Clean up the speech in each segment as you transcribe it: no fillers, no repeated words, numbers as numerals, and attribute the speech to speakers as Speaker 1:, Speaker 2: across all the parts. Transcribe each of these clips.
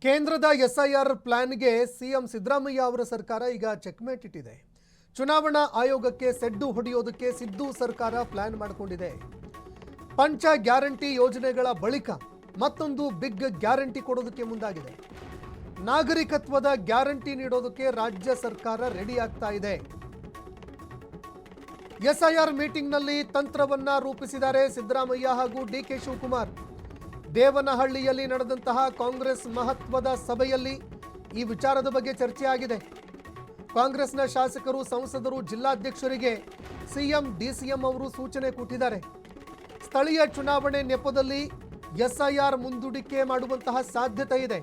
Speaker 1: ಕೇಂದ್ರದ SIR ಪ್ಲಾನ್ಗೆ CM Siddaramaiah ಅವರ ಸರ್ಕಾರ ಈಗ ಚೆಕ್ಮೇಟ್ ಇಟ್ಟಿದೆ. ಚುನಾವಣಾ ಆಯೋಗಕ್ಕೆ ಸೆಡ್ಡು ಹೊಡೆಯೋದಕ್ಕೆ ಸಿದ್ದು ಸರ್ಕಾರ ಪ್ಲಾನ್ ಮಾಡಿಕೊಂಡಿದೆ. ಪಂಚ ಗ್ಯಾರಂಟಿ ಯೋಜನೆಗಳ ಬಳಿಕ ಮತ್ತೊಂದು ಬಿಗ್ ಗ್ಯಾರಂಟಿ ಕೊಡೋದಕ್ಕೆ ಮುಂದಾಗಿದೆ. ನಾಗರಿಕತ್ವದ ಗ್ಯಾರಂಟಿ ನೀಡೋದಕ್ಕೆ ರಾಜ್ಯ ಸರ್ಕಾರ ರೆಡಿ ಆಗ್ತಾ ಇದೆ. ಎಸ್ಐಆರ್ ಮೀಟಿಂಗ್ನಲ್ಲಿ ತಂತ್ರವನ್ನ ರೂಪಿಸಿದ್ದಾರೆ ಸಿದ್ದರಾಮಯ್ಯ ಹಾಗೂ ಡಿಕೆ ಶಿವಕುಮಾರ್. ದೇವನಹಳ್ಳಿಯಲ್ಲಿ ನಡೆದಂತಹ ಕಾಂಗ್ರೆಸ್ ಮಹತ್ವದ ಸಭೆಯಲ್ಲಿ ಈ ವಿಚಾರದ ಬಗ್ಗೆ ಚರ್ಚೆ ಆಗಿದೆ. ಕಾಂಗ್ರೆಸ್ನ ಶಾಸಕರು, ಸಂಸದರು, ಜಿಲ್ಲಾಧ್ಯಕ್ಷರಿಗೆ ಸಿಎಂ, ಡಿಸಿಎಂ ಅವರು ಸೂಚನೆ ಕೊಟ್ಟಿದ್ದಾರೆ. ಸ್ಥಳೀಯ ಚುನಾವಣೆ ನೆಪದಲ್ಲಿ ಎಸ್ಐಆರ್ ಮುಂದೂಡಿಕೆ ಮಾಡುವಂತಹ ಸಾಧ್ಯತೆ ಇದೆ.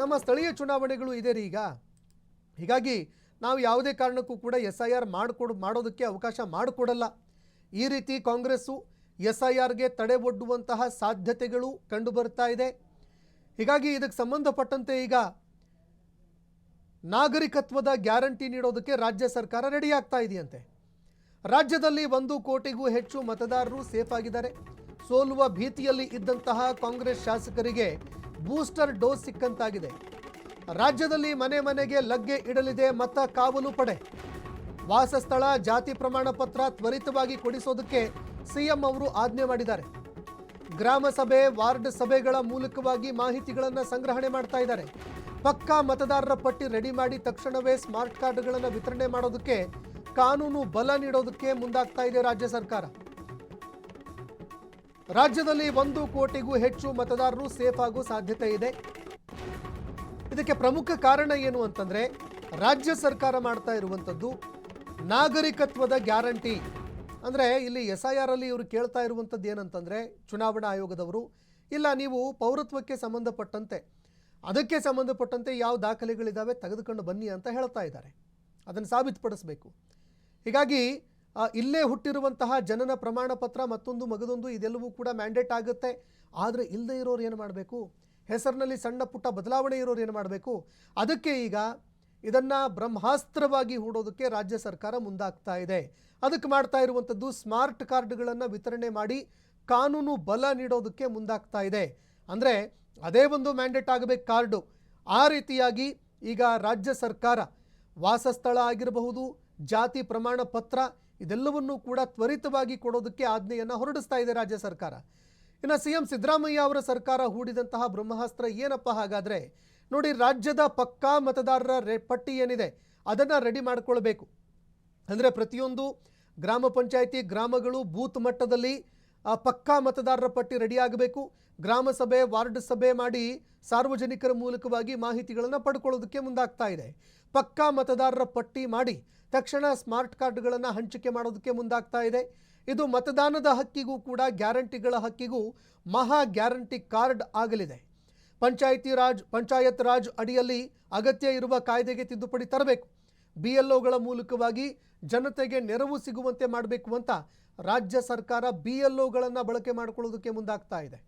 Speaker 1: ನಮ್ಮ ಸ್ಥಳೀಯ ಚುನಾವಣೆಗಳು ಇದೆ ಈಗ. ಹೀಗಾಗಿ ನಾವು ಯಾವುದೇ ಕಾರಣಕ್ಕೂ ಕೂಡ ಎಸ್ಐಆರ್ ಮಾಡೋದಕ್ಕೆ ಅವಕಾಶ ಮಾಡಿಕೊಡಲ್ಲ. ಈ ರೀತಿ ಕಾಂಗ್ರೆಸ್ಸು ಎಸ್ಐಆರ್ಗೆ ತಡೆ ಒಡ್ಡುವಂತಹ ಸಾಧ್ಯತೆಗಳು ಕಂಡು ಬರ್ತಾ ಇದೆ. ಹೀಗಾಗಿ ಇದಕ್ಕೆ ಸಂಬಂಧಪಟ್ಟಂತೆ ಈಗ ನಾಗರಿಕತ್ವದ ಗ್ಯಾರಂಟಿ ನೀಡೋದಕ್ಕೆ ರಾಜ್ಯ ಸರ್ಕಾರ ರೆಡಿ ಆಗ್ತಾ ಇದೆಯಂತೆ. ರಾಜ್ಯದಲ್ಲಿ 1 ಕೋಟಿಗೂ ಹೆಚ್ಚು ಮತದಾರರು ಸೇಫ್ ಆಗಿದ್ದಾರೆ. ಸೋಲುವ ಭೀತಿಯಲ್ಲಿ ಇದ್ದಂತಹ ಕಾಂಗ್ರೆಸ್ ಶಾಸಕರಿಗೆ ಬೂಸ್ಟರ್ ಡೋಸ್ ಸಿಕ್ಕಂತಾಗಿದೆ. ರಾಜ್ಯದಲ್ಲಿ ಮನೆ ಮನೆಗೆ ಲಗ್ಗೆ ಇಡಲಿದೆ ಮತ ಕಾವಲು ಪಡೆ. ವಾಸಸ್ಥಳ, ಜಾತಿ ಪ್ರಮಾಣ ಪತ್ರ ತ್ವರಿತವಾಗಿ ಕೊಡಿಸೋದಕ್ಕೆ ಸಿಎಂ ಅವರು ಆಜ್ಞೆ ಮಾಡಿದ್ದಾರೆ. ಗ್ರಾಮ ಸಭೆ, ವಾರ್ಡ್ ಸಭೆಗಳ ಮೂಲಕವಾಗಿ ಮಾಹಿತಿಗಳನ್ನು ಸಂಗ್ರಹಣೆ ಮಾಡ್ತಾ ಇದ್ದಾರೆ. ಪಕ್ಕಾ ಮತದಾರರ ಪಟ್ಟಿ ರೆಡಿ ಮಾಡಿ ತಕ್ಷಣವೇ ಸ್ಮಾರ್ಟ್ ಕಾರ್ಡ್ಗಳನ್ನು ವಿತರಣೆ ಮಾಡೋದಕ್ಕೆ ಕಾನೂನು ಬಲ ನೀಡೋದಕ್ಕೆ ಮುಂದಾಗ್ತಾ ಇದೆ ರಾಜ್ಯ ಸರ್ಕಾರ. ರಾಜ್ಯದಲ್ಲಿ 1 ಕೋಟಿಗೂ ಹೆಚ್ಚು ಮತದಾರರು ಸೇಫ್ ಆಗೋ ಸಾಧ್ಯತೆ ಇದೆ. ಇದಕ್ಕೆ ಪ್ರಮುಖ ಕಾರಣ ಏನು ಅಂತಂದ್ರೆ, ರಾಜ್ಯ ಸರ್ಕಾರ ಮಾಡ್ತಾ ಇರುವಂಥದ್ದು ನಾಗರಿಕತ್ವದ ಗ್ಯಾರಂಟಿ. ಅಂದರೆ ಇಲ್ಲಿ ಎಸ್ಐಆರ್ ಅಲ್ಲಿ ಇವರು ಕೇಳ್ತಾ ಇರುವಂಥದ್ದು ಏನಂತಂದರೆ, ಚುನಾವಣಾ ಆಯೋಗದವರು ಇಲ್ಲ, ನೀವು ಪೌರತ್ವಕ್ಕೆ ಸಂಬಂಧಪಟ್ಟಂತೆ ಅದಕ್ಕೆ ಸಂಬಂಧಪಟ್ಟಂತೆ ಯಾವ ದಾಖಲೆಗಳಿದ್ದಾವೆ ತೆಗೆದುಕೊಂಡು ಬನ್ನಿ ಅಂತ ಹೇಳ್ತಾ ಇದ್ದಾರೆ. ಅದನ್ನು ಸಾಬೀತುಪಡಿಸಬೇಕು. ಹೀಗಾಗಿ ಇಲ್ಲೇ ಹುಟ್ಟಿರುವಂತಹ ಜನನ ಪ್ರಮಾಣ ಪತ್ರ, ಮತ್ತೊಂದು ಮಗದೊಂದು, ಇದೆಲ್ಲವೂ ಕೂಡ ಮ್ಯಾಂಡೇಟ್ ಆಗುತ್ತೆ. ಆದರೆ ಇಲ್ಲದೆ ಇರೋರು ಏನು ಮಾಡಬೇಕು? ಹೆಸರಿನಲ್ಲಿ ಸಣ್ಣ ಪುಟ್ಟ ಬದಲಾವಣೆ ಇರೋರು ಏನು ಮಾಡಬೇಕು? ಅದಕ್ಕೆ ಈಗ ಇದನ್ನು ಬ್ರಹ್ಮಾಸ್ತ್ರವಾಗಿ ಹೂಡೋದಕ್ಕೆ ರಾಜ್ಯ ಸರ್ಕಾರ ಮುಂದಾಗ್ತಾ ಇದೆ. ಅದಕ್ಕೆ ಮಾಡ್ತಾ ಇರುವಂಥದ್ದು ಸ್ಮಾರ್ಟ್ ಕಾರ್ಡ್ಗಳನ್ನು ವಿತರಣೆ ಮಾಡಿ ಕಾನೂನು ಬಲ ನೀಡೋದಕ್ಕೆ ಮುಂದಾಗ್ತಾ ಇದೆ. ಅಂದರೆ ಅದೇ ಒಂದು ಮ್ಯಾಂಡೇಟ್ ಆಗಬೇಕು ಕಾರ್ಡು. ಆ ರೀತಿಯಾಗಿ ಈಗ ರಾಜ್ಯ ಸರ್ಕಾರ ವಾಸಸ್ಥಳ ಆಗಿರಬಹುದು, ಜಾತಿ ಪ್ರಮಾಣ ಪತ್ರ, ಇದೆಲ್ಲವನ್ನೂ ಕೂಡ ತ್ವರಿತವಾಗಿ ಕೊಡೋದಕ್ಕೆ ಆಜ್ಞೆಯನ್ನು ಹೊರಡಿಸ್ತಾ ಇದೆ ರಾಜ್ಯ ಸರ್ಕಾರ. ಇನ್ನು ಸಿಎಂ ಸಿದ್ದರಾಮಯ್ಯ ಅವರ ಸರ್ಕಾರ ಹೂಡಿದಂತಹ ಬ್ರಹ್ಮಾಸ್ತ್ರ ಏನಪ್ಪ ಹಾಗಾದರೆ ನೋಡಿ, ರಾಜ್ಯದ ಪಕ್ಕಾ ಮತದಾರರ ಪಟ್ಟಿ ಏನಿದೆ ಅದನ್ನು ರೆಡಿ ಮಾಡಿಕೊಳ್ಬೇಕು. ಅಂದರೆ ಪ್ರತಿಯೊಂದು ಗ್ರಾಮ ಪಂಚಾಯಿತಿ, ಗ್ರಾಮಗಳು, ಬೂತ್ ಮಟ್ಟದಲ್ಲಿ ಪಕ್ಕಾ ಮತದಾರರ ಪಟ್ಟಿ ರೆಡಿ ಆಗಬೇಕು. ಗ್ರಾಮ ಸಭೆ, ವಾರ್ಡ್ ಸಭೆ ಮಾಡಿ ಸಾರ್ವಜನಿಕರ ಮೂಲಕವಾಗಿ ಮಾಹಿತಿಗಳನ್ನು ಪಡ್ಕೊಳ್ಳೋದಕ್ಕೆ ಮುಂದಾಗ್ತಾ ಇದೆ. ಪಕ್ಕಾ ಮತದಾರರ ಪಟ್ಟಿ ಮಾಡಿ ತಕ್ಷಣ ಸ್ಮಾರ್ಟ್ ಕಾರ್ಡ್ಗಳನ್ನು ಹಂಚಿಕೆ ಮಾಡೋದಕ್ಕೆ ಮುಂದಾಗ್ತಾ ಇದೆ. ಇದು ಮತದಾನದ ಹಕ್ಕಿಗೂ ಕೂಡ, ಗ್ಯಾರಂಟಿಗಳ ಹಕ್ಕಿಗೂ ಮಹಾ ಗ್ಯಾರಂಟಿ ಕಾರ್ಡ್ ಆಗಲಿದೆ. ಪಂಚಾಯತ್ ರಾಜ್ ಅಡಿಯಲ್ಲಿ ಅಗತ್ಯ ಇರುವ ಕಾಯ್ದೆಗೆ ತಿದ್ದುಪಡಿ ತರಬೇಕು. BLOಗಳ ಮೂಲಕವಾಗಿ ಜನತೆಗೆ ನೆರವು ಸಿಗುವಂತೆ ಮಾಡಬೇಕು ಅಂತ ರಾಜ್ಯ ಸರ್ಕಾರ BLOಗಳನ್ನು ಬಳಕೆ ಮಾಡಿಕೊಳ್ಳೋದಕ್ಕೆ ಮುಂದಾಗ್ತಾ ಇದೆ.